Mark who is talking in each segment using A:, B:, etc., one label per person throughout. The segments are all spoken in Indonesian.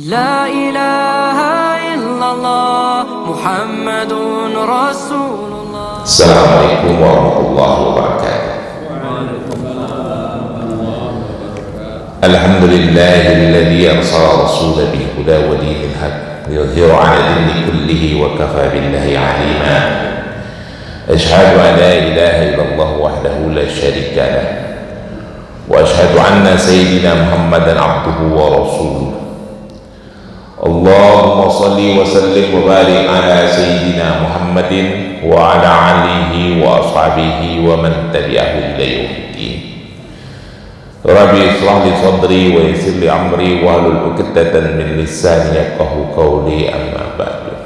A: لا إله إلا الله محمد رسول الله.
B: Assalamualaikum warahmatullahi wabarakatuh. Alhamdulillahilladzi arsala rasulahu bil huda wa dinil haqq liyudhhirahu 'ala dini kullihi wa kafa billahi 'alima. Ashhadu an la ilaha illallah wahdahu la syarika lah wa ashhadu anna sayyidina Muhammadan 'abduhu wa rasuluh. Allahumma salli wa sallim wa barik ala sayyidina Muhammadin wa ala alihi wa ashabihi wa man tabi'ahu ila yaumiddin. Rabbi ishrah li sadri wa yassir li amri wa hlul 'uqdatan min lisani yafqahu qawli, amma ba'du.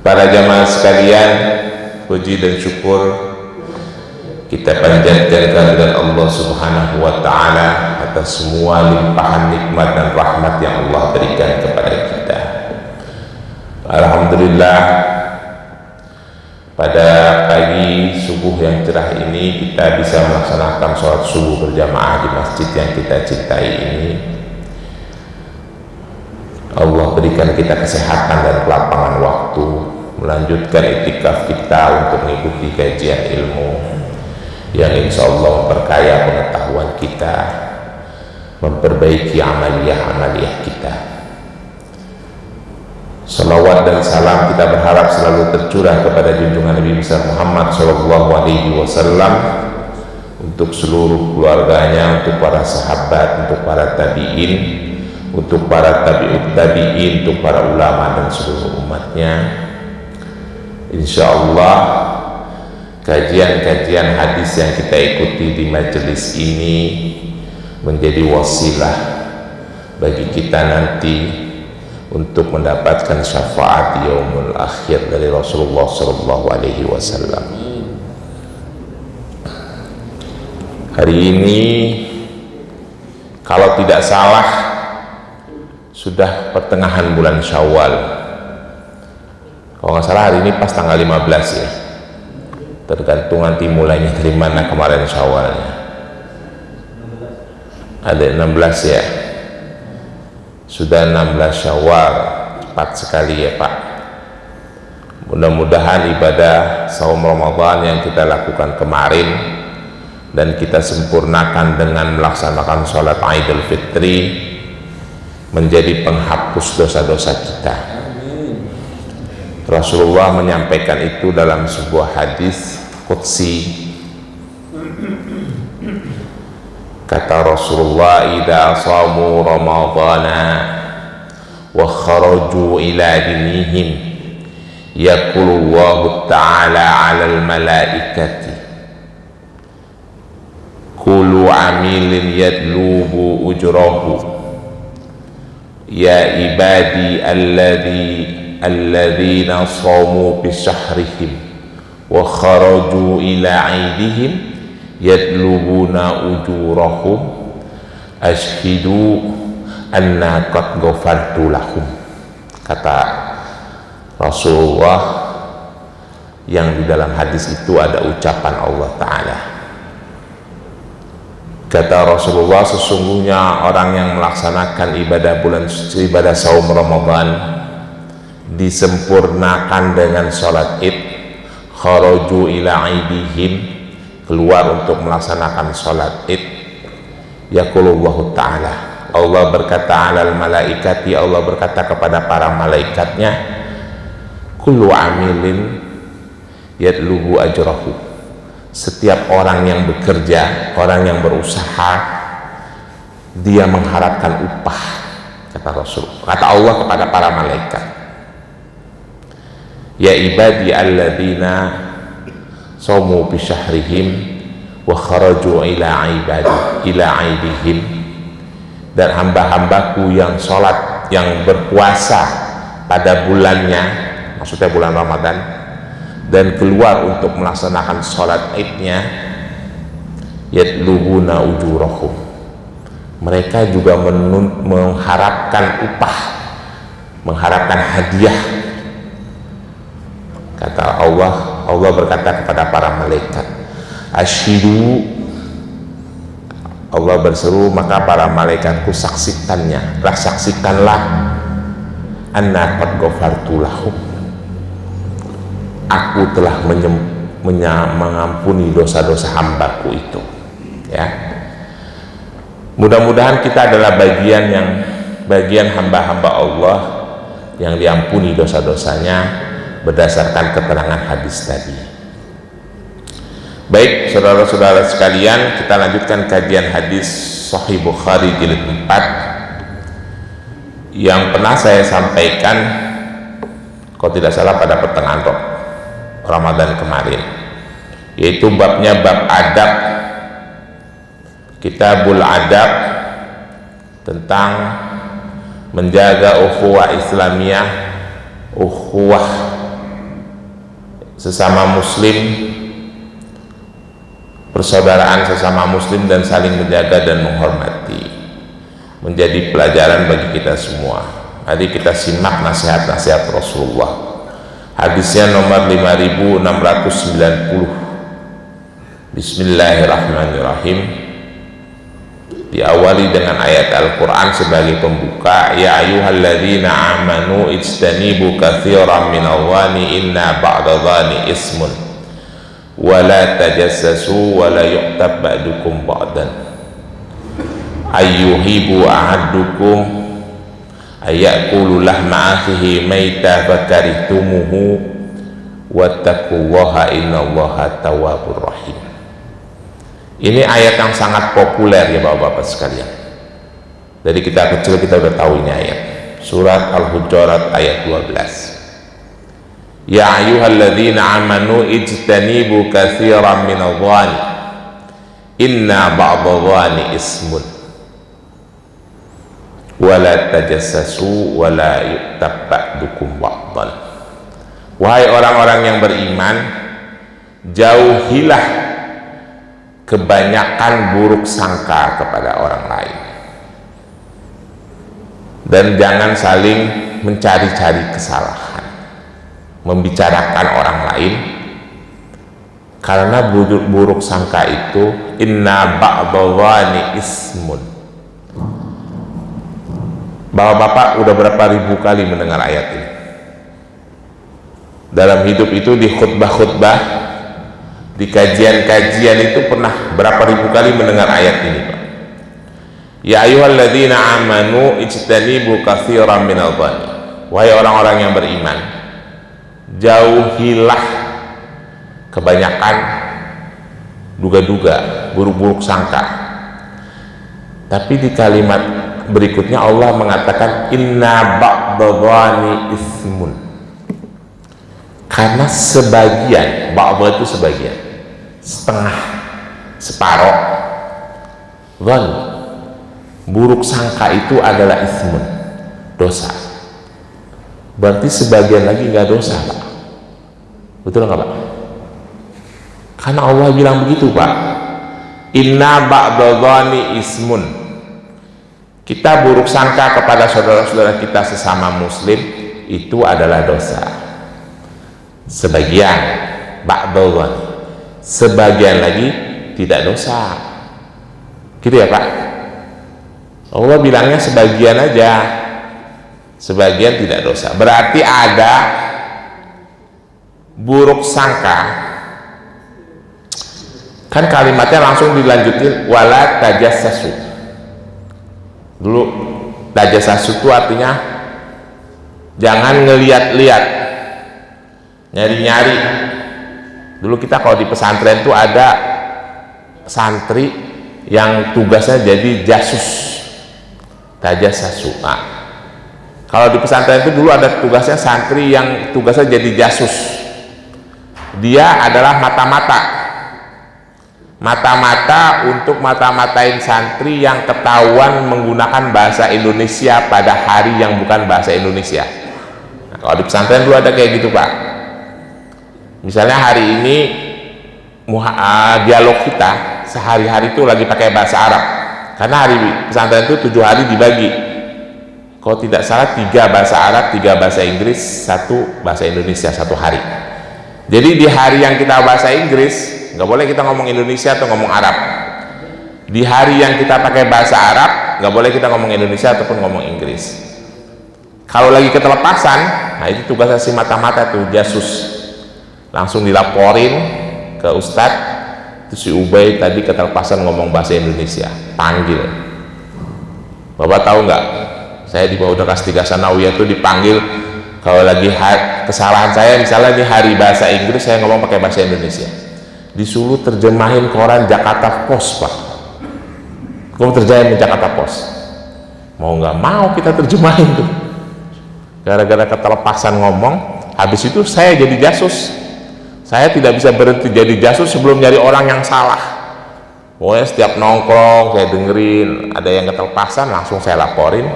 B: Para jamaah sekalian, puji dan syukur kita panjatkan kehadirat Allah Subhanahu wa ta'ala atas semua limpahan nikmat dan rahmat yang Allah berikan kepada kita. Alhamdulillah, pada pagi subuh yang cerah ini kita bisa melaksanakan sholat subuh berjamaah di masjid yang kita cintai ini. Allah berikan kita kesehatan dan kelapangan waktu melanjutkan iktikaf kita untuk mengikuti kajian ilmu yang insya Allah memperkaya pengetahuan kita, memperbaiki amaliyah kita. Salawat dan salam kita berharap selalu tercurah kepada junjungan Nabi besar Muhammad SAW, untuk seluruh keluarganya, untuk para sahabat, untuk para tabi'in, untuk para tabi'ut tabi'in, untuk para ulama dan seluruh umatnya. Insya Allah kajian-kajian hadis yang kita ikuti di majelis ini menjadi wasilah bagi kita nanti untuk mendapatkan syafaat di yaumul akhir dari Rasulullah SAW. Hari ini kalau tidak salah sudah pertengahan bulan Syawal. Kalau nggak salah hari ini pas tanggal 15 ya, tergantung nanti mulainya dari mana kemarin Syawalnya. Ada 16 ya, sudah 16 Syawal, cepat sekali ya Pak. Mudah-mudahan ibadah saum Ramadan yang kita lakukan kemarin dan kita sempurnakan dengan melaksanakan sholat Idul Fitri menjadi penghapus dosa-dosa kita. Rasulullah menyampaikan itu dalam sebuah hadis qudsi. Kata Rasulullah, idza shamu ramadhana wa kharaju ila dinihim yaqulullahu ta'ala 'alal malaikati kullu 'amilin yadlubu ujrahu ya ibadi alladzina shamu bi syahrihim wa kharaju ila 'idihim yadlubuna ujurahum ashhidu anna qad ghafartu lahum. Kata Rasulullah, yang di dalam hadis itu ada ucapan Allah Ta'ala. Kata Rasulullah, sesungguhnya orang yang melaksanakan ibadah saum Ramadan disempurnakan dengan sholat id, kharaju ila idihim, keluar untuk melaksanakan sholat id, yaqulullahu ta'ala, Allah berkata alal malaikati, Allah berkata kepada para malaikatnya, kullu amilin yadlubu ajrahu, setiap orang yang bekerja, orang yang berusaha, dia mengharapkan upah. Kata Rasul, kata Allah kepada para malaikat, ya ibadi alladzina shamu bi syahrihim wa kharaju ila aidihim, dan hamba-hambaku yang sholat, yang berpuasa pada bulannya, maksudnya bulan Ramadan, dan keluar untuk melaksanakan sholat idnya, yadlubuna ujurahum, mereka juga mengharapkan upah, mengharapkan hadiah. Kata Allah berkata kepada para malaikat, ashhidu, Allah berseru, maka para malaikatku saksikannya, saksikanlah, anna qad ghafartu lahum, aku telah mengampuni dosa-dosa hambaku itu. Ya, mudah-mudahan kita adalah bagian hamba-hamba Allah yang diampuni dosa-dosanya berdasarkan keterangan hadis tadi. Baik, saudara-saudara sekalian, kita lanjutkan kajian hadis Sahih Bukhari jilid 4 yang pernah saya sampaikan, kalau tidak salah pada pertengahan Ramadan kemarin, yaitu babnya bab adab, kitabul adab, tentang menjaga ukhuwah Islamiyah, ukhuwah sesama muslim, persaudaraan sesama muslim, dan saling menjaga dan menghormati, menjadi pelajaran bagi kita semua. Mari kita simak nasihat-nasihat Rasulullah. Hadisnya nomor 5690. Bismillahirrahmanirrahim. Diawali dengan ayat Al-Quran sebagai pembuka. Ya ayyuhalladzina amanu ijtanibu katsiran minadh-dhani inna ba'dadh-dhani ismun wa la tajassasu wa la yughtab ba'dukum ba'dan ayyuhibu ahadukum ayyakulu lahma akhihi maita fakarihtumuhu wattaqullaha innallaha tawwabur rahim. Ini ayat yang sangat populer ya Bapak-bapak sekalian. Dari kita kecil kita udah tahu ini ayat. Surat Al-Hujurat ayat 12. Ya ayyuhalladzina amanu ijtanibu katsiran minadh-dhani inna ba'dadh-dhani ismun wa la tajassasu wa la yughtab ba'dukum ba'dan. Wahai orang-orang yang beriman, jauhilah kebanyakan buruk sangka kepada orang lain, dan jangan saling mencari-cari kesalahan, membicarakan orang lain, karena buruk sangka itu inna ba'dadh-dhani ismun. Bapak-bapak udah berapa ribu kali mendengar ayat ini dalam hidup itu, di khutbah-khutbah, di kajian-kajian itu pernah berapa ribu kali mendengar ayat ini, Pak. Ya ayyuhalladzina amanu ijtanibu katsiran minadh-dhani. Wahai orang-orang yang beriman, jauhilah kebanyakan duga-duga, buruk-buruk sangka. Tapi di kalimat berikutnya Allah mengatakan inna ba'dadh-dhani ismun, karena sebagian, ba'dha itu sebagian, setengah, separoh, dhan, buruk sangka itu adalah ismun, dosa. Berarti sebagian lagi nggak dosa, Pak. Betul nggak, Pak? Karena Allah bilang begitu, Pak. Inna ba'dadh-dhani ismun. Kita buruk sangka kepada saudara-saudara kita sesama muslim itu adalah dosa. Sebagian, ba'dadh-dhani. Sebagian lagi tidak dosa. Gitu ya, Pak? Allah bilangnya sebagian aja, sebagian tidak dosa. Berarti ada buruk sangka. Kan kalimatnya langsung dilanjutin wala tajassasu. Dulu tajassasu itu artinya jangan ngeliat-liat, nyari-nyari. Dulu kita kalau di pesantren itu ada santri yang tugasnya jadi jasus, tajassasu. Nah, kalau di pesantren itu dulu ada tugasnya santri yang tugasnya jadi jasus. Dia adalah mata-mata untuk mata-matain santri yang ketahuan menggunakan bahasa Indonesia pada hari yang bukan bahasa Indonesia. Nah, kalau di pesantren dulu ada kayak gitu, Pak. Misalnya hari ini dialog kita sehari-hari itu lagi pakai bahasa Arab, karena hari pesantren itu 7 hari dibagi, kalau tidak salah 3 bahasa Arab, 3 bahasa Inggris, 1 bahasa Indonesia 1 hari. Jadi di hari yang kita bahasa Inggris nggak boleh kita ngomong Indonesia atau ngomong Arab. Di hari yang kita pakai bahasa Arab, nggak boleh kita ngomong Indonesia ataupun ngomong Inggris. Kalau lagi ketelepasan, nah itu tugasnya si mata-mata tuh, jasus. Langsung dilaporin ke Ustadz, itu si Ubay tadi ketelepasan ngomong bahasa Indonesia, panggil. Bapak tahu nggak? Saya di bawah Universitas 3 Sanawiyah tuh dipanggil kalau lagi kesalahan saya, misalnya di hari bahasa Inggris saya ngomong pakai bahasa Indonesia, disuruh terjemahin koran Jakarta Post, Pak. Kamu terjemahin Jakarta Post, mau nggak mau kita terjemahin tuh, gara-gara ketelepasan ngomong. Habis itu saya jadi jasus, saya tidak bisa berhenti jadi jasus sebelum nyari orang yang salah. Pokoknya setiap nongkrong saya dengerin ada yang ketelepasan, langsung saya laporin,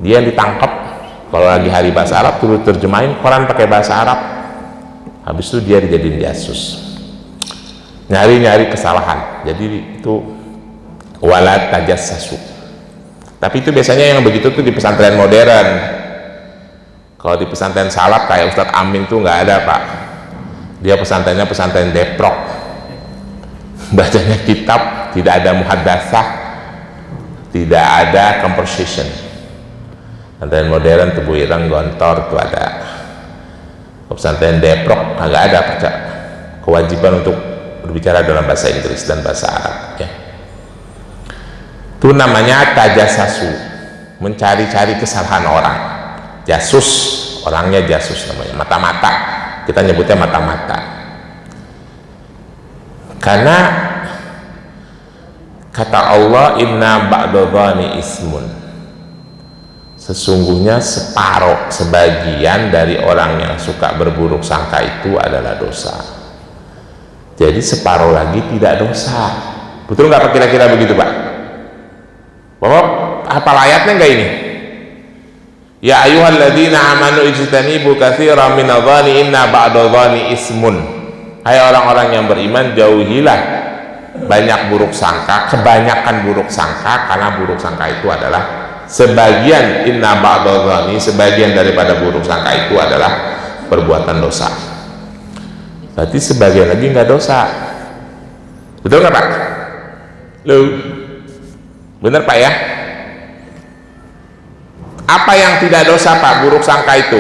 B: dia ditangkap. Kalau lagi hari bahasa Arab turut terjemahin koran pakai bahasa Arab, habis itu dia dijadiin jasus, nyari-nyari kesalahan. Jadi itu wala tajassasu. Tapi itu biasanya yang begitu tuh di pesantren modern. Kalau di pesantren salaf kayak Ustadz Amin tuh nggak ada, Pak. Dia pesantrennya pesantren Deprok, bacanya kitab, tidak ada muhaddatsah, tidak ada conversation. Pesantren modern tuh Buireng, Gontor tuh ada. Pesantren Deprok nggak ada kewajiban untuk berbicara dalam bahasa Inggris dan bahasa Arab, ya. Itu namanya tajassasu, mencari-cari kesalahan orang. Jasus, orangnya jasus namanya, mata-mata, kita nyebutnya mata-mata. Karena kata Allah, inna ba'dadhani ismun, sesungguhnya separuh, sebagian dari orang yang suka berburuk sangka itu adalah dosa. Jadi separuh lagi tidak dosa. Betul nggak kira-kira begitu, Pak? Bapak hafal ayatnya enggak ini? Ya ayyuhalladzina amanu ijtanibu katsiran minadh-dhani inna ba'dadh-dhani ismun. Hai orang-orang yang beriman, jauhilah banyak buruk sangka, kebanyakan buruk sangka, karena buruk sangka itu adalah sebagian, inna ba'dadh-dhani, sebagian daripada buruk sangka itu adalah perbuatan dosa. Berarti sebagian lagi enggak dosa. Betul nggak, Pak? Loh. Benar, Pak, ya? Apa yang tidak dosa, Pak, buruk sangka itu?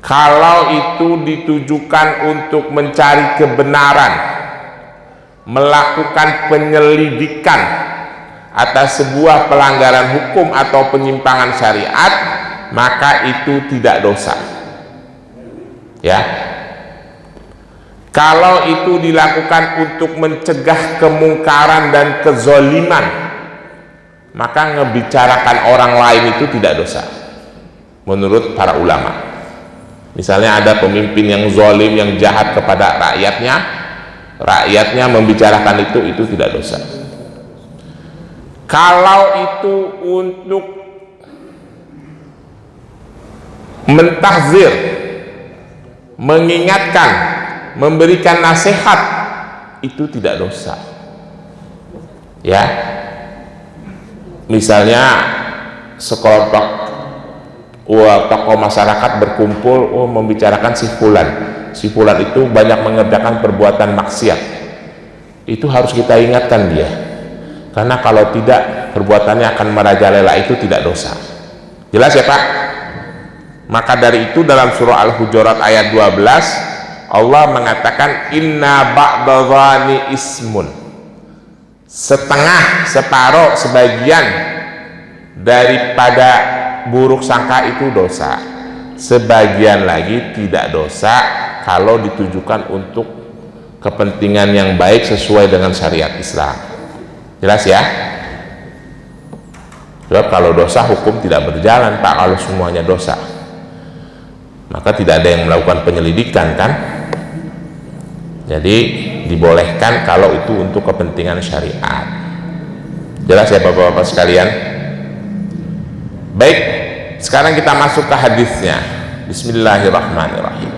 B: Kalau itu ditujukan untuk mencari kebenaran, melakukan penyelidikan atas sebuah pelanggaran hukum atau penyimpangan syariat, maka itu tidak dosa, ya. Kalau itu dilakukan untuk mencegah kemungkaran dan kezoliman, maka ngebicarakan orang lain itu tidak dosa menurut para ulama. Misalnya ada pemimpin yang zolim, yang jahat kepada rakyatnya membicarakan itu tidak dosa. Kalau itu untuk mentahzir, mengingatkan, memberikan nasihat, itu tidak dosa, ya. Misalnya sekelompok tokoh masyarakat berkumpul, membicarakan si fulan itu banyak mengerjakan perbuatan maksiat, itu harus kita ingatkan dia, karena kalau tidak perbuatannya akan merajalela, itu tidak dosa. Jelas ya, Pak? Maka dari itu dalam surah Al-Hujurat ayat 12 Allah mengatakan inna ba'dadhani ismun, setengah, separuh, sebagian daripada buruk sangka itu dosa, sebagian lagi tidak dosa kalau ditujukan untuk kepentingan yang baik sesuai dengan syariat Islam. Jelas ya? Sebab kalau dosa hukum tidak berjalan, Pak. Kalau semuanya dosa, maka tidak ada yang melakukan penyelidikan, kan? Jadi dibolehkan kalau itu untuk kepentingan syariat. Jelas ya, Bapak-bapak sekalian? Baik, sekarang kita masuk ke hadisnya. Bismillahirrahmanirrahim.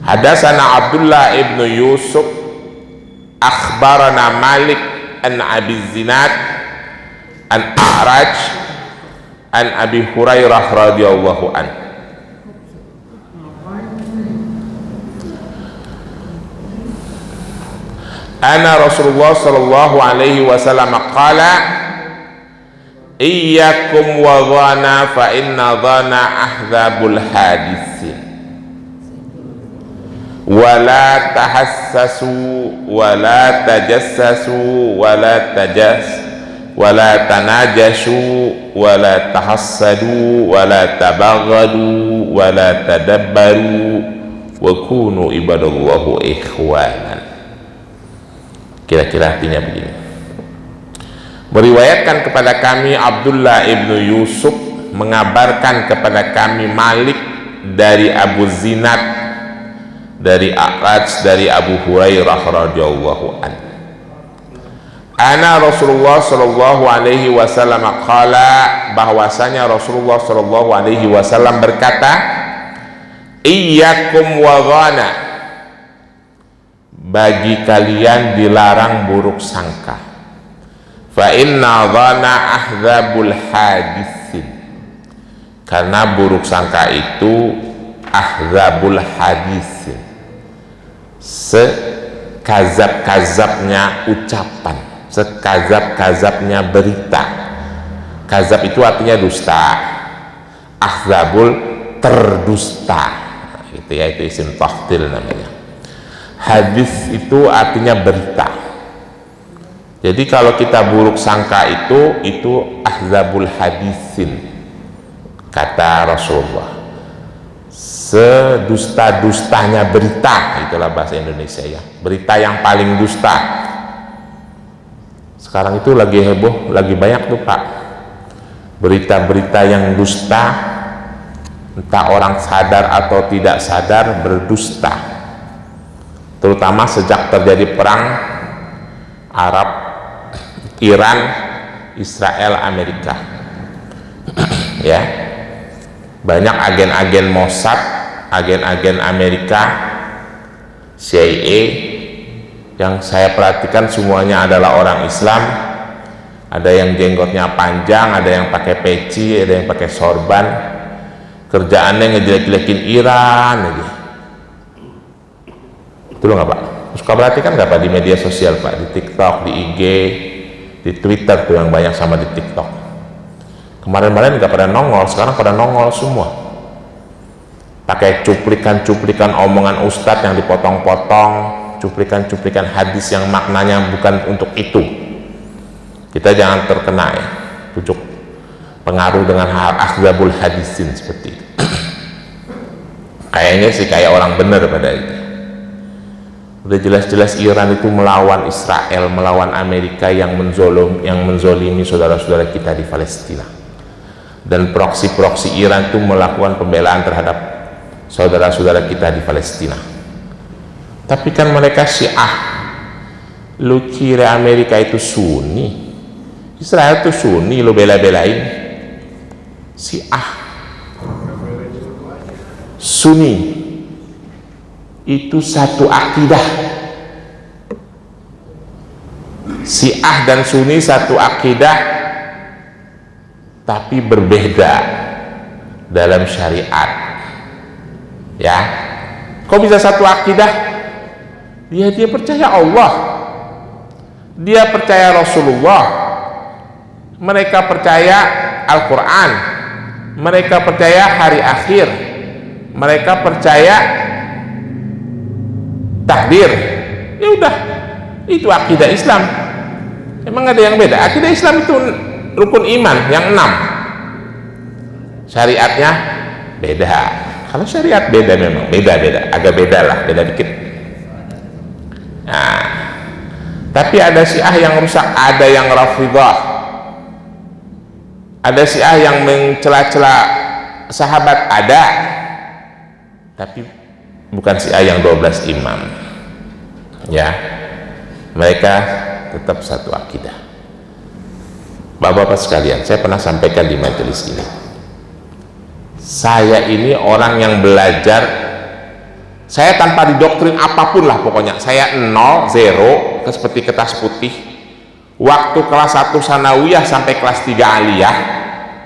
B: Hadatsana Abdullah ibnu Yusuf akhbarana Malik an Abi Zinad an A'raj an Abi Hurairah radhiyallahu anhu. Ana Rasulullah sallallahu alaihi wasallam qala iyyakum wa dhana fa inna dhana ahdzabul haditsin wa la tahassasu wa la tajassasu wa la tanajashu wa la tahassadu wa la tabaghadu wa la tadabbaru wa kunu ibadallahu ikhwanan. Kira-kira artinya begini. Meriwayatkan kepada kami Abdullah ibnu Yusuf mengabarkan kepada kami Malik dari Abu Zinad dari A'raj dari Abu Hurairah radhiyallahu anhu. Ana Rasulullah sallallahu alaihi wasallam qala, bahwasanya Rasulullah sallallahu alaihi wasallam berkata, iyyakum wa dhana, bagi kalian dilarang buruk sangka. Fa inna dhana ahdzabul haditsin, karena buruk sangka itu ahdzabul haditsin, sekazab-kazabnya ucapan, sekazab-kazabnya berita. Kazab itu artinya dusta, ahzabul terdusta, gitu ya, itu isim tafdil namanya. Hadis itu artinya berita. Jadi kalau kita buruk sangka itu ahzabul hadisin, kata Rasulullah, sedusta-dustanya berita, itulah bahasa Indonesia ya, berita yang paling dusta. Sekarang itu lagi heboh, lagi banyak tuh Pak, berita-berita yang dusta, entah orang sadar atau tidak sadar berdusta, terutama sejak terjadi perang Arab, Iran, Israel, Amerika ya, banyak agen-agen Mossad, agen-agen Amerika, CIA, yang saya perhatikan semuanya adalah orang Islam. Ada yang jenggotnya panjang, ada yang pakai peci, ada yang pakai sorban, kerjaannya ngejelek-jelekin Iran aja. Itu loh nggak Pak? Suka perhatikan nggak Pak di media sosial Pak, di TikTok, di IG, di Twitter tuh yang banyak, sama di TikTok. Kemarin-kemarin nggak pada nongol, sekarang pada nongol semua. Pakai cuplikan-cuplikan omongan ustadz yang dipotong-potong, cuplikan-cuplikan hadis yang maknanya bukan untuk itu. Kita jangan terkena ya, pucuk pengaruh dengan ahzabul hadisin seperti itu. Kayaknya sih kayak orang bener pada itu. Udah jelas-jelas Iran itu melawan Israel, melawan Amerika yang menzolimi saudara-saudara kita di Palestina. Dan proksi-proksi Iran itu melakukan pembelaan terhadap saudara-saudara kita di Palestina. Tapi kan mereka Syiah. Lu kira Amerika itu Sunni? Israel itu Sunni, lu bela-belain. Syiah. Sunni itu satu akidah. Syiah dan Sunni satu akidah, tapi berbeda dalam syariat ya. Kok bisa satu akidah? Dia percaya Allah, dia percaya Rasulullah, mereka percaya Al-Quran, mereka percaya hari akhir, mereka percaya takdir. Ya udah, itu akidah Islam. Emang ada yang beda? Akidah Islam itu rukun iman yang 6, syariatnya beda. Kalau syariat beda, memang beda-beda, agak beda lah, beda dikit. Nah, tapi ada Syiah yang rusak, ada yang Rafidhah, ada Syiah yang mencela-cela sahabat, ada, tapi bukan Syiah yang 12 imam ya. Mereka tetap satu akidah. Bapak-bapak sekalian, saya pernah sampaikan di majelis ini, saya ini orang yang belajar, saya tanpa didoktrin apapun lah pokoknya, saya 0, 0, seperti kertas putih. Waktu kelas 1 sanawiyah sampai kelas 3 aliyah,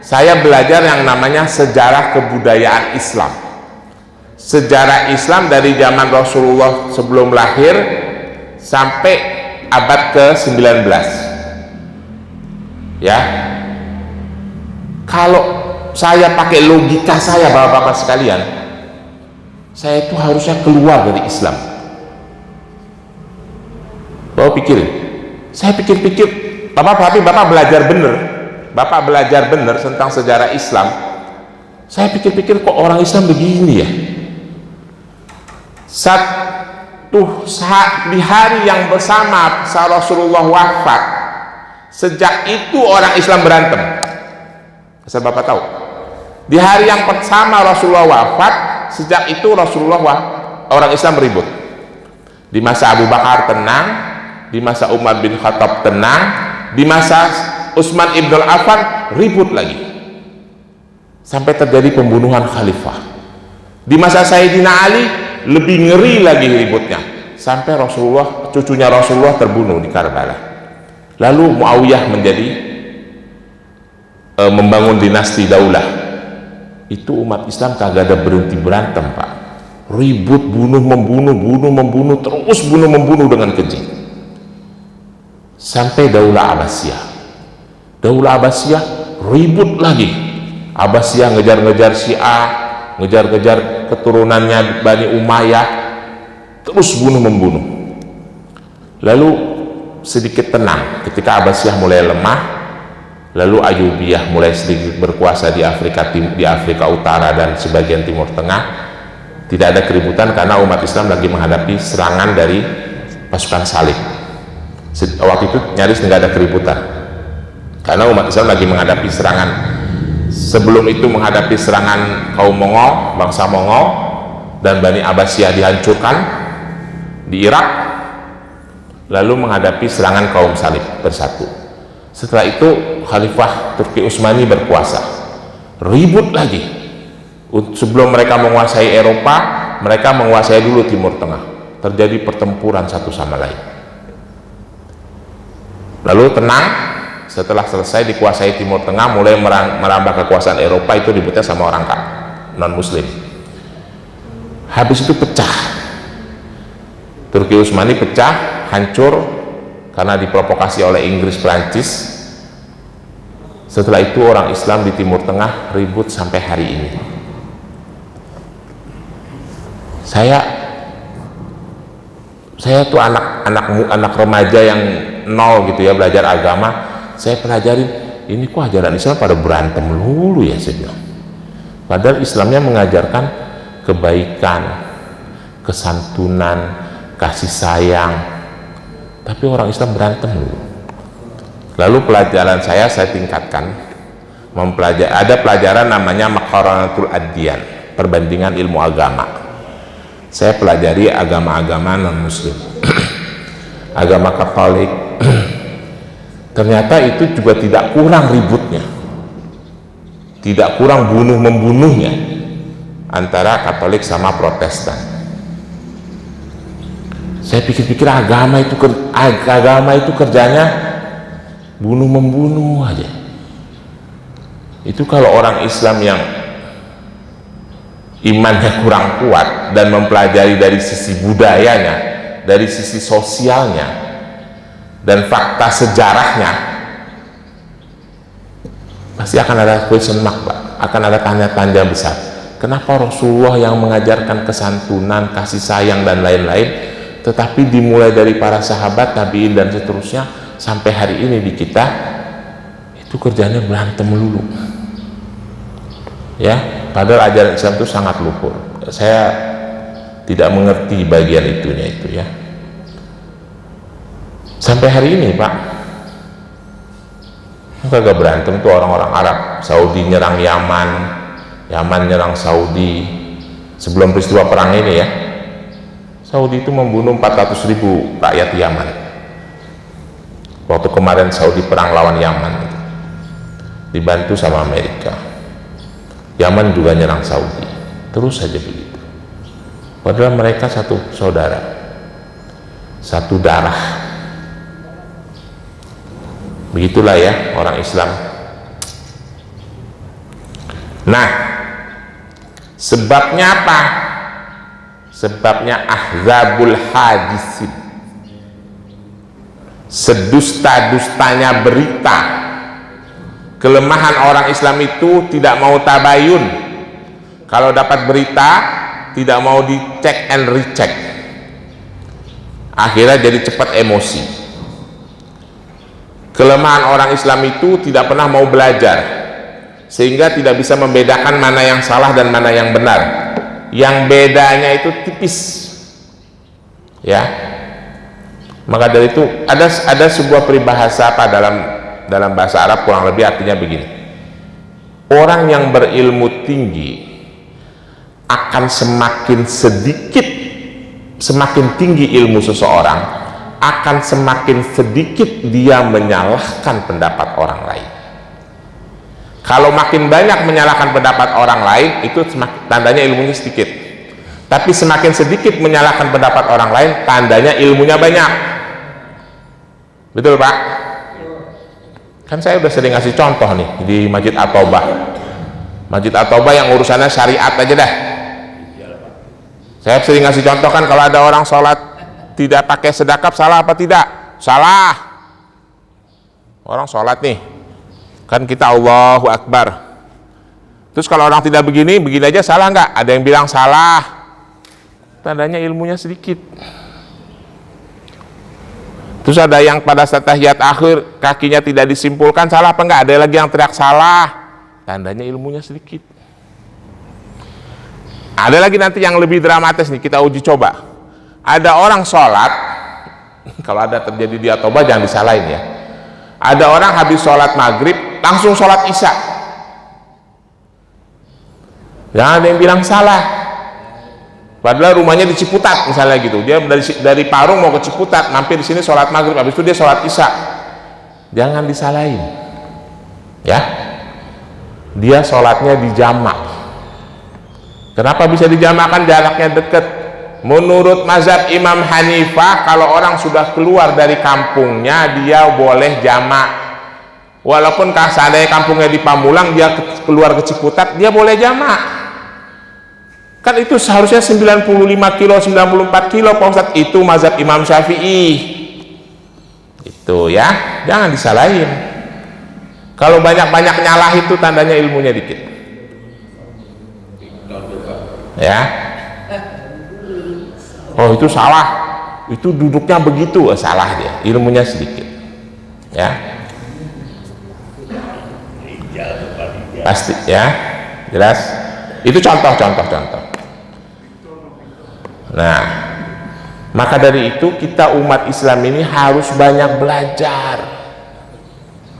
B: saya belajar yang namanya sejarah kebudayaan Islam. Sejarah Islam dari zaman Rasulullah sebelum lahir sampai abad ke-19. Ya, kalau saya pakai logika saya, bapak-bapak sekalian, saya itu harusnya keluar dari Islam. Bapak pikirin, saya pikir-pikir, bapak belajar bener tentang sejarah Islam. Saya pikir-pikir kok orang Islam begini ya. Satu saat di hari yang bersama Rasulullah wafat, sejak itu orang Islam berantem. Asal bapak tahu, di hari yang bersama Rasulullah wafat, sejak itu orang Islam ribut. Di masa Abu Bakar tenang, di masa Umar bin Khattab tenang, di masa Utsman ibn Affan ribut lagi, sampai terjadi pembunuhan khalifah. Di masa Sayyidina Ali lebih ngeri lagi ributnya, sampai cucunya Rasulullah terbunuh di Karbala. Lalu Muawiyah membangun dinasti daulah. Itu umat Islam kagak ada berhenti berantem, Pak. Ribut, membunuh, terus membunuh dengan keji. Sampai Daulah Abbasiyah ribut lagi. Abbasiyah ngejar-ngejar Syiah, ngejar-ngejar keturunannya Bani Umayyah, terus membunuh. Lalu sedikit tenang ketika Abbasiyah mulai lemah. Lalu Ayyubiyah mulai sedikit berkuasa di Afrika Utara dan sebagian Timur Tengah. Tidak ada keributan karena umat Islam lagi menghadapi serangan dari pasukan salib. Waktu itu nyaris nggak ada keributan karena umat Islam lagi menghadapi serangan. Sebelum itu menghadapi serangan kaum Mongol, bangsa Mongol, dan Bani Abbasiyah dihancurkan di Irak. Lalu menghadapi serangan kaum salib bersatu. Setelah itu Khalifah Turki Utsmani berkuasa, ribut lagi. Sebelum mereka menguasai Eropa, mereka menguasai dulu Timur Tengah. Terjadi pertempuran satu sama lain. Lalu tenang, setelah selesai dikuasai Timur Tengah, mulai merambah kekuasaan Eropa, itu ributnya sama orang non Muslim. Habis itu pecah, Turki Utsmani pecah, hancur karena diprovokasi oleh Inggris, Prancis. Setelah itu orang Islam di Timur Tengah ribut sampai hari ini. Saya tuh anak remaja yang nol gitu ya, belajar agama. Saya pelajarin, ini kok ajaran Islam pada berantem lulu ya, saya bilang. Padahal Islamnya mengajarkan kebaikan, kesantunan, kasih sayang, tapi orang Islam berantem dulu. Lalu pelajaran saya tingkatkan, ada pelajaran namanya Maqaranatul Addiyan, perbandingan ilmu agama. Saya pelajari agama-agama non Muslim. Agama Katolik ternyata itu juga tidak kurang ributnya, tidak kurang membunuhnya antara Katolik sama Protestan. Saya pikir-pikir agama itu kerjanya membunuh aja. Itu kalau orang Islam yang imannya kurang kuat dan mempelajari dari sisi budayanya, dari sisi sosialnya, dan fakta sejarahnya, pasti akan ada question mark, Pak. Akan ada tanya-tanya besar. Kenapa Rasulullah yang mengajarkan kesantunan, kasih sayang, dan lain-lain, tetapi dimulai dari para sahabat, tabi'in, dan seterusnya, sampai hari ini di kita, itu kerjanya berantem melulu. Ya, padahal ajaran Islam itu sangat luhur. Saya tidak mengerti bagian itu ya. Sampai hari ini, Pak, kagak berantem tuh orang-orang Arab. Saudi nyerang Yaman, Yaman nyerang Saudi. Sebelum peristiwa perang ini ya, Saudi itu membunuh 400.000 rakyat Yaman. Waktu kemarin Saudi perang lawan Yaman, dibantu sama Amerika. Yaman juga nyerang Saudi, terus saja begitu. Padahal mereka satu saudara, satu darah. Begitulah ya orang Islam. Nah, sebabnya apa? Sebabnya ahzabul hadisin. sedusta-dustanya berita. Kelemahan orang Islam itu tidak mau tabayun. Kalau dapat berita tidak mau dicek and recheck, akhirnya jadi cepat emosi. Kelemahan orang Islam itu tidak pernah mau belajar, sehingga tidak bisa membedakan mana yang salah dan mana yang benar. Yang bedanya itu tipis, ya. Maka dari itu ada sebuah peribahasa apa dalam bahasa Arab, kurang lebih artinya begini: orang yang berilmu tinggi akan semakin tinggi ilmu seseorang, akan semakin sedikit dia menyalahkan pendapat orang lain. Kalau makin banyak menyalahkan pendapat orang lain, itu tandanya ilmunya sedikit. Tapi semakin sedikit menyalahkan pendapat orang lain, tandanya ilmunya banyak. Betul Pak? Kan saya udah sering ngasih contoh nih di Masjid At-Taubah. Masjid At-Taubah yang urusannya syariat aja dah. Saya sering ngasih contoh kan, kalau ada orang sholat tidak pakai sedekap, salah apa tidak? Salah. Orang sholat nih, kan kita Allahu Akbar. Terus kalau orang tidak begini aja, salah nggak? Ada yang bilang salah. Tandanya ilmunya sedikit. Terus ada yang pada saat tahiyat akhir kakinya tidak disimpulkan, salah apa enggak? Ada lagi yang teriak salah. Tandanya ilmunya sedikit. Ada lagi nanti yang lebih dramatis nih, kita uji coba. Ada orang sholat, kalau ada terjadi di At-Taubah jangan disalahin ya. Ada orang habis sholat maghrib langsung sholat isya. Jangan ada yang bilang salah. Padahal rumahnya di Ciputat misalnya gitu. Dia dari Parung mau ke Ciputat, mampir di sini sholat maghrib, habis itu dia sholat isya. Jangan disalahin. Ya. Dia sholatnya di jamak. Kenapa bisa dijamakan? Jaraknya dekat. Menurut mazhab Imam Hanifah, kalau orang sudah keluar dari kampungnya, dia boleh jamak. Walaupun seandainya kampungnya di Pamulang, dia keluar ke Ciputat, dia boleh jamak. Kan itu seharusnya 95 kilo, 94 kilo Pak Ustadz. Itu mazhab Imam Syafi'i. Itu ya, jangan disalahin. Kalau banyak-banyak nyalah itu tandanya ilmunya dikit. Ya, oh itu salah, itu duduknya begitu, salah dia, ilmunya sedikit. Ya, pasti ya, jelas. Itu contoh. Nah, maka dari itu kita umat Islam ini harus banyak belajar.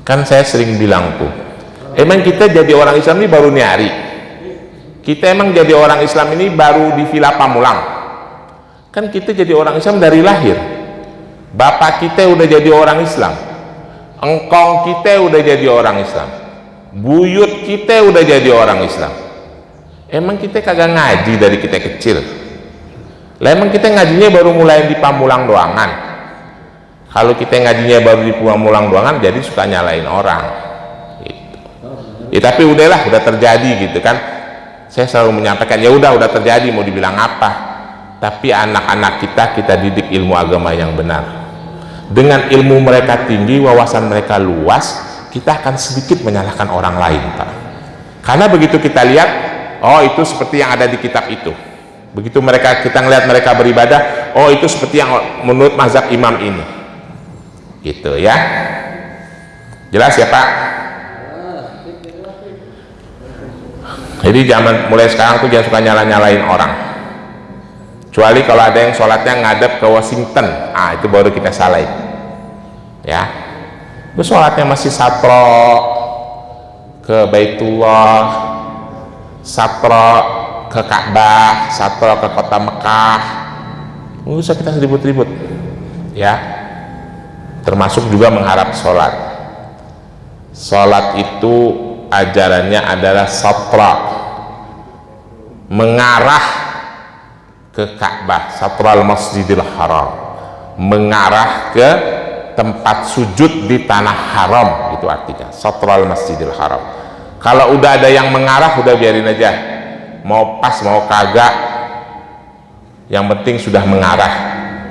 B: Kan saya sering bilang tuh, emang kita jadi orang Islam ini baru nyari. Kita emang jadi orang Islam ini baru di Villa Pamulang. Kan kita jadi orang Islam dari lahir. Bapak kita udah jadi orang Islam, engkong kita udah jadi orang Islam, buyut kita udah jadi orang Islam. Emang kita kagak ngaji dari kita kecil? Lah emang kita ngajinya baru mulai di Pamulang doangan? Kalau kita ngajinya baru di Pamulang doangan, jadi suka nyalain orang gitu. Ya tapi udahlah, udah terjadi gitu kan. Saya selalu menyampaikan, ya udah terjadi, mau dibilang apa. Tapi anak-anak kita didik ilmu agama yang benar. Dengan ilmu mereka tinggi, wawasan mereka luas, kita akan sedikit menyalahkan orang lain, Pak. Karena begitu kita lihat, oh itu seperti yang ada di kitab itu. Begitu kita ngelihat mereka beribadah, oh itu seperti yang menurut mazhab imam ini. Gitu ya. Jelas ya Pak? Jadi mulai sekarang tuh jangan suka nyalain orang. Kecuali kalau ada yang sholatnya ngadep ke Washington, itu baru kita salahin. Ya, itu sholatnya masih satro ke Baitullah, satro ke Ka'bah, satro ke kota Mekah. Nggak usah kita ribut-ribut. Ya, termasuk juga mengharap sholat. Sholat itu ajarannya adalah satra, mengarah ke Ka'bah, satral Masjidil Haram, mengarah ke tempat sujud di tanah haram, itu artinya satral Masjidil Haram. Kalau udah ada yang mengarah, udah biarin aja, mau pas mau kagak, yang penting sudah mengarah,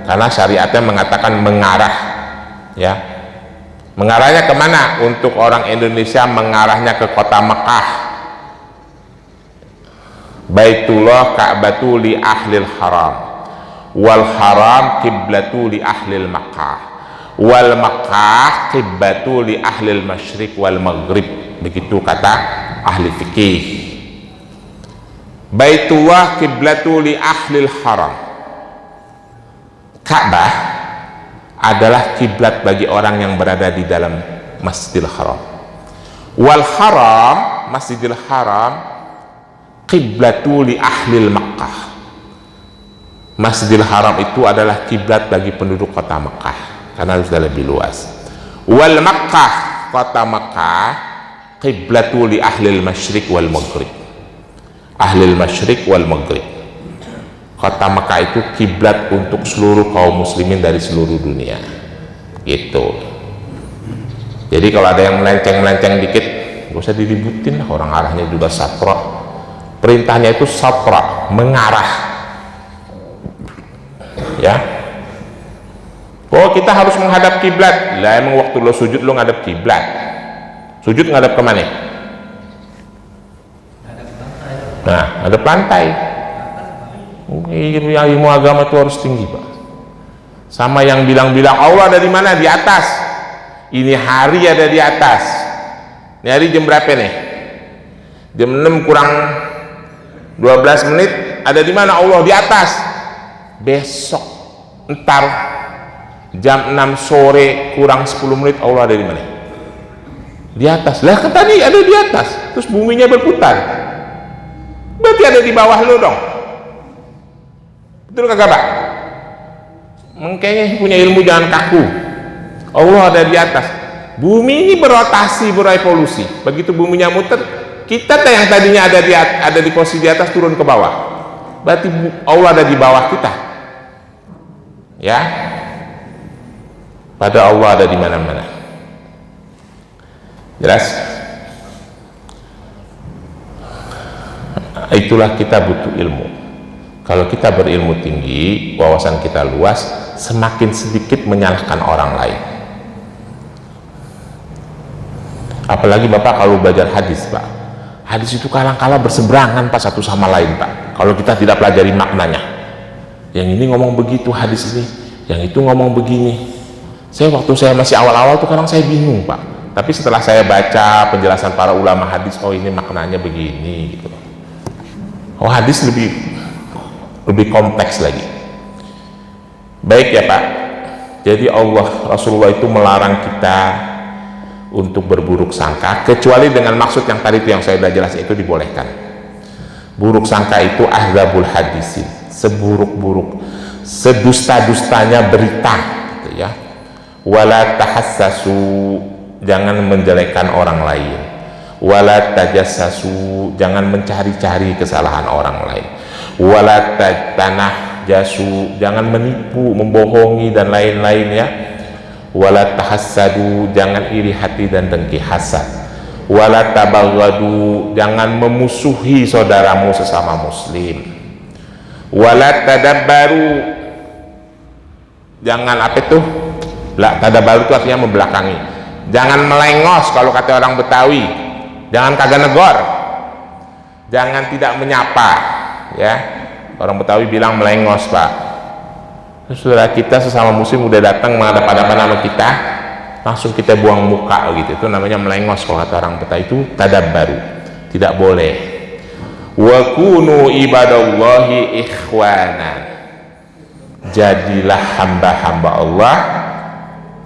B: karena syariatnya mengatakan mengarah. Ya, mengarahnya kemana? Untuk orang Indonesia mengarahnya ke kota Mekah. Baitullah Ka'batu li ahlil haram, wal haram kiblatu li ahlil Makkah, wal Makkah kiblatu li ahlil masyriq wal maghrib. Begitu kata ahli fikih. Baitullah kiblatu li ahlil haram, Ka'bah adalah kiblat bagi orang yang berada di dalam Masjidil Haram. Wal haram, Masjidil Haram, kiblatu li ahlil Makkah. Masjidil Haram itu adalah kiblat bagi penduduk kota Makkah karena sudah lebih luas. Wal Makkah, kota Makkah, kiblatu li ahlil masyriq wal maghrib. Ahlil masyriq wal maghrib. Kota Makkah itu kiblat untuk seluruh kaum muslimin dari seluruh dunia. Gitu. Jadi kalau ada yang melenceng-melenceng dikit, gak usah diributin lah, orang arahnya juga satra. Perintahnya itu satra, mengarah. Ya. Oh, kita harus menghadap kiblat. Lah emang waktu lo sujud lo ngadap kiblat. Sujud ngadap kemana? Nah, ada pantai. Ilmu agama itu harus tinggi, Pak. Sama yang bilang-bilang Allah ada di mana? Di atas. Ini hari ada di atas. Ini hari jam berapa nih? Jam 6 kurang 12 menit. Ada di mana Allah? Di atas. Besok ntar jam 6 sore kurang 10 menit Allah ada di mana? Di atas. Lah kan tadi ada di atas. Terus buminya berputar. Berarti ada di bawah lu dong. Betul kagak, Pak? Makanya punya ilmu jangan kaku. Allah ada di atas. Bumi ini berotasi, berevolusi. Begitu buminya muter, kita yang tadinya ada di posisi di atas turun ke bawah. Berarti Allah ada di bawah kita. Ya. Pada Allah ada di mana-mana. Jelas? Itulah kita butuh ilmu. Kalau kita berilmu tinggi, wawasan kita luas, semakin sedikit menyalahkan orang lain. Apalagi Bapak kalau belajar hadis, Pak. Hadis itu kadang-kala berseberangan Pak satu sama lain, Pak. Kalau kita tidak pelajari maknanya. Yang ini ngomong begitu hadis ini, yang itu ngomong begini. Waktu saya masih awal-awal tuh kadang saya bingung, Pak. Tapi setelah saya baca penjelasan para ulama hadis, oh ini maknanya begini gitu. Oh, hadis lebih kompleks lagi. Baik ya Pak. Jadi Rasulullah itu melarang kita untuk berburuk sangka, kecuali dengan maksud yang tadi itu yang saya sudah jelas, itu dibolehkan. Buruk sangka itu ahzabul hadisin, seburuk-buruk, sedusta-dustanya berita, gitu ya. Wala tahassasu, jangan menjelekkan orang lain. Wala tajassasu, jangan mencari-cari kesalahan orang lain. Wala tanah jasu, jangan menipu, membohongi dan lain-lain ya. Wala tahassadu, jangan iri hati dan dengki hasad. Wala tabaghadu, jangan memusuhi saudaramu sesama muslim. Wala tadabbaru, jangan apa itu? La tadabbaru itu artinya membelakangi. Jangan melengos kalau kata orang Betawi. Jangan kagak negor. Jangan tidak menyapa. Ya, orang Betawi bilang melengos, Pak. Saudara kita sesama muslim udah datang menghadap-hadapan sama kita, langsung kita buang muka gitu. Itu namanya melengos kalau kata orang Betawi, itu tadabbaru. Tidak boleh. Wa kunu ibadallahi ikhwanan. Jadilah hamba-hamba Allah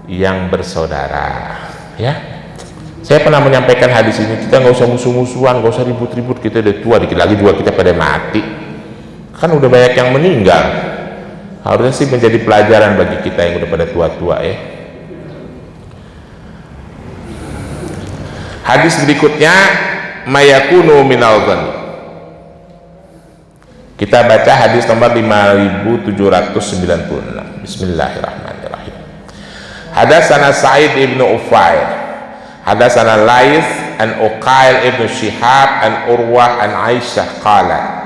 B: yang bersaudara. Ya. Saya pernah menyampaikan hadis ini, kita nggak usah musuh-musuhan, nggak usah ribut-ribut, kita udah tua, dikit lagi juga kita pada mati. Kan udah banyak yang meninggal. Harusnya sih menjadi pelajaran bagi kita yang udah pada tua-tua ya. Hadis berikutnya, mayakunu minal dhanni. Kita baca hadis nomor 5796. Bismillahirrahmanirrahim. Hadatsana Sa'id ibnu Ufair, hadatsana Laits an Uqail ibnu Shihab an Urwah an Aisyah qala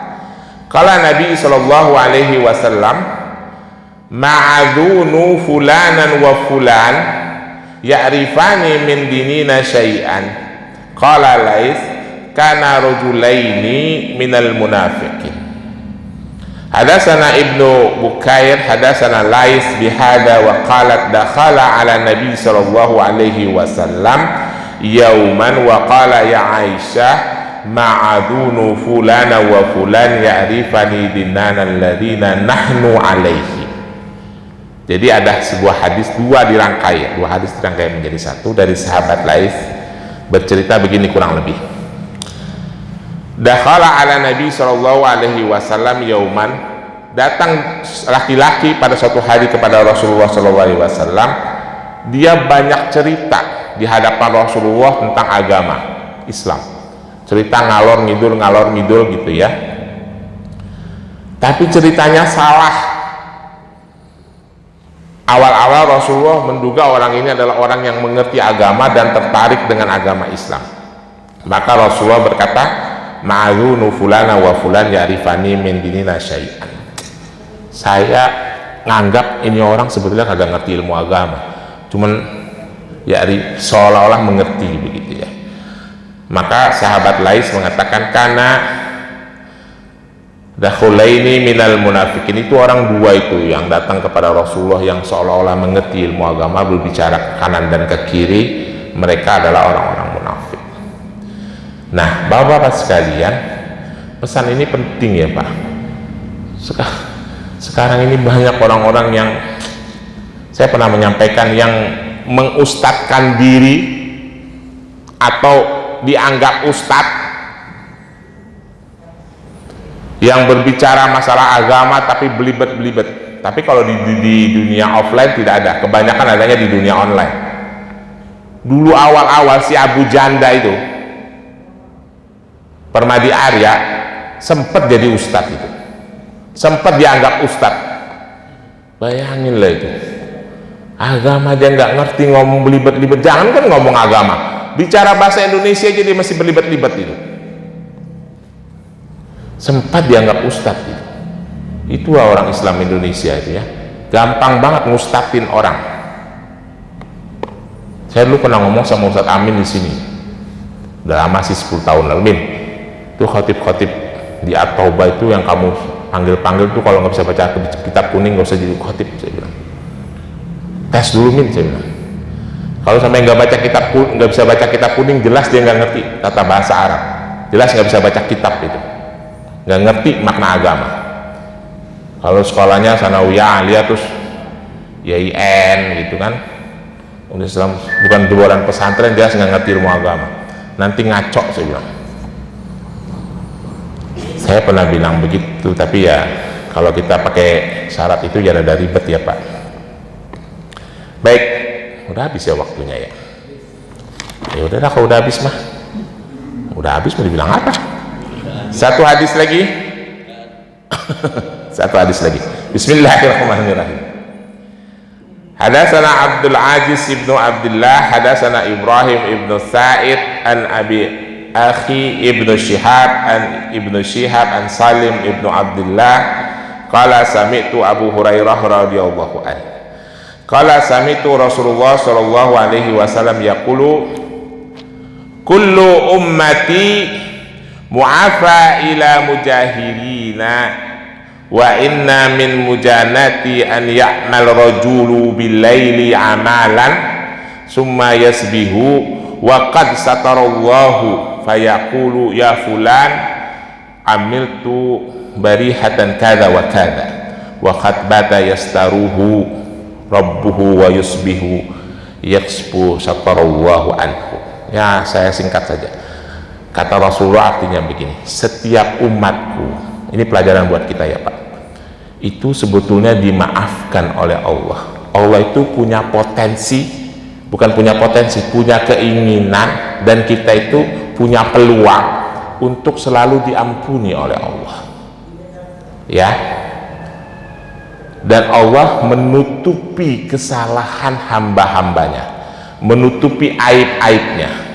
B: Nabi sallallahu alaihi wasallam ma'adunu fulanan wa fulan ya'rifani min dinina syai'an. Qala Laits kana rajulaini minal munafiqin. Hadatsana Ibnu Bukair hadatsana Laits bihada wa qalat dakhala ala Nabi sallallahu alaihi wasallam yauman wa qala ya Aisyah ma'adunu fulana wa fulan ya'rifani dinana alladhina nahnu alaihi. Jadi ada sebuah hadis, dua hadis dirangkai menjadi satu dari sahabat Laits, bercerita begini kurang lebih. Dakhala ala Nabi sallallahu alaihi wasallam yauman, datang laki-laki pada suatu hari kepada Rasulullah sallallahu alaihi wasallam. Dia banyak cerita di hadapan Rasulullah tentang agama Islam. Cerita ngalor ngidul gitu ya. Tapi ceritanya salah. Awal-awal Rasulullah menduga orang ini adalah orang yang mengerti agama dan tertarik dengan agama Islam. Maka Rasulullah berkata, ma'adunu fulana wa fulan ya'rifani min dinina syai'an. Saya nganggap ini orang sebetulnya kagak ngerti ilmu agama, cuman ya seolah-olah mengerti begitu ya. Maka sahabat Laits mengatakan, karena dakhulaini minal munafikin, itu orang dua itu yang datang kepada Rasulullah yang seolah-olah mengerti ilmu agama, berbicara ke kanan dan ke kiri, mereka adalah orang-orang munafik. Nah, bapak-bapak sekalian, pesan ini penting ya Pak. Sekarang ini banyak orang-orang yang, saya pernah menyampaikan, yang mengustadkan diri atau dianggap ustadz, yang berbicara masalah agama tapi belibet-belibet. Tapi kalau di dunia offline tidak ada, kebanyakan adanya di dunia online. Dulu awal-awal si Abu Janda itu, Permadi Arya, sempat jadi ustadz itu, sempat dianggap ustadz. Bayangin lah itu, agama dia nggak ngerti, ngomong belibet-libet. Jangan kan ngomong agama, bicara bahasa Indonesia jadi masih belibet-libet itu. Sempat dianggap ustadz itu. Itulah orang Islam Indonesia itu ya, gampang banget ngustadin orang. Saya dulu pernah ngomong sama Ustadz Amin di sini, udah lama sih, 10 tahun lalu. Min, itu khotib-khotib di At-Taubah itu yang kamu panggil-panggil tuh, kalau nggak bisa baca kitab kuning nggak usah jadi khotib, saya bilang. Tes dulu Min, saya bilang. Kalau sampai nggak bisa baca kitab kuning, jelas dia nggak ngerti tata bahasa Arab, jelas nggak bisa baca kitab itu, nggak ngerti makna agama. Kalau sekolahnya sanawiyah aliyah terus YIN gitu kan, Islam bukan duaran pesantren, jelas nggak ngerti ilmu agama, nanti ngaco, saya bilang. Saya pernah bilang begitu, tapi ya kalau kita pakai syarat itu ya ada ribet ya Pak. Baik, udah habis ya waktunya ya. Ya udahlah, kalau udah habis mah udah habis, mau dibilang apa? Satu hadis lagi. Satu hadis lagi. Bismillahirrahmanirrahim. Hadatsana Abdul Aziz ibnu Abdullah, hadatsana Ibrahim ibnu Sa'id an Abi Akhi ibnu Shihab an Salim ibnu Abdullah qala sami'tu Abu Hurairah radhiyallahu anhu qala sami'tu Rasulullah sallallahu alaihi wasallam yaqulu kullu ummati mu'afa ila mujahirina wa inna min mujanati an ya'mal rajulu bil-laili amalan summa yasbihu wa qad satarallahu fayaqulu ya fulan amiltu barihatan kada wa kada wa qad bata yastaruhu rabbuhu wa yusbihu yaksbu satarallahu anhu. Ya, saya singkat saja. Kata Rasulullah artinya begini, setiap umatku, ini pelajaran buat kita ya Pak, itu sebetulnya dimaafkan oleh Allah. Allah itu punya potensi, bukan punya potensi, punya keinginan, dan kita itu punya peluang untuk selalu diampuni oleh Allah ya. Dan Allah menutupi kesalahan hamba-hambanya, menutupi aib-aibnya.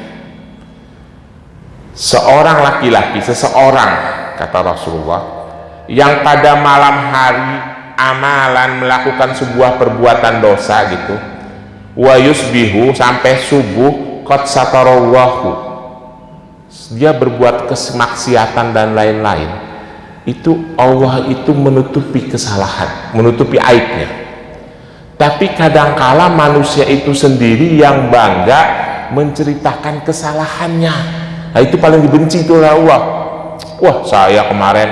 B: Seorang laki-laki, seseorang, kata Rasulullah, yang pada malam hari amalan melakukan sebuah perbuatan dosa gitu, wa yusbihu, sampai subuh, qad satarallahu, dia berbuat kemaksiatan dan lain-lain, itu Allah itu menutupi kesalahan, menutupi aibnya. Tapi kadangkala manusia itu sendiri yang bangga menceritakan kesalahannya. Nah, itu paling dibenci itu oleh Allah. Wah, saya kemarin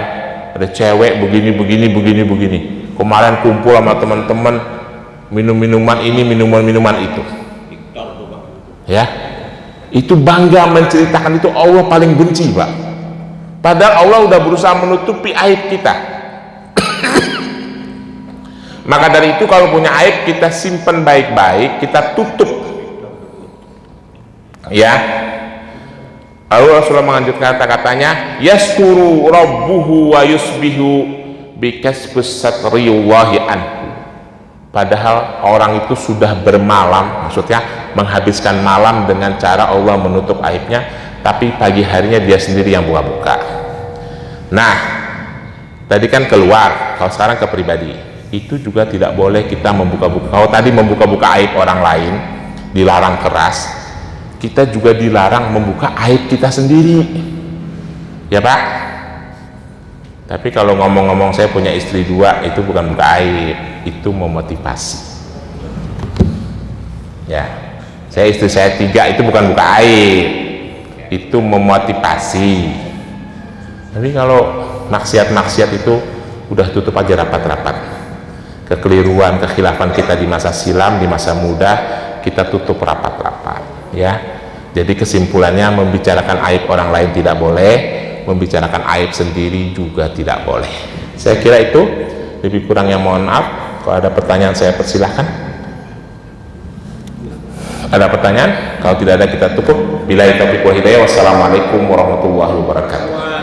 B: ada cewek begini. Kemarin kumpul sama teman-teman, minum minuman ini, minuman itu. Ya, itu bangga menceritakan, itu Allah paling benci, Pak. Padahal Allah udah berusaha menutupi aib kita. Maka dari itu kalau punya aib kita simpen baik-baik, kita tutup. Ya. Lalu Rasulullah menganjurkan kata-katanya, yasturu rabbuhu wa yusbihu bikasbus satriyullahi anhu. Padahal orang itu sudah bermalam, maksudnya menghabiskan malam dengan cara Allah menutup aibnya, tapi pagi harinya dia sendiri yang buka-buka. Nah, tadi kan keluar, kalau sekarang ke pribadi. Itu juga tidak boleh kita membuka-buka. Kalau tadi membuka-buka aib orang lain dilarang keras, kita juga dilarang membuka aib kita sendiri, ya Pak. Tapi kalau ngomong-ngomong saya punya istri 2, itu bukan buka aib, itu memotivasi. Ya, istri saya 3, itu bukan buka aib, itu memotivasi. Tapi kalau maksiat-maksiat itu udah tutup aja rapat-rapat. Kekeliruan, kekhilafan kita di masa silam, di masa muda, kita tutup rapat-rapat, ya. Jadi kesimpulannya, membicarakan aib orang lain tidak boleh, membicarakan aib sendiri juga tidak boleh. Saya kira itu, lebih kurangnya mohon maaf. Kalau ada pertanyaan saya persilahkan. Ada pertanyaan? Kalau tidak ada kita tutup. Billahi taufiq wal hidayah. Wassalamualaikum warahmatullahi wabarakatuh.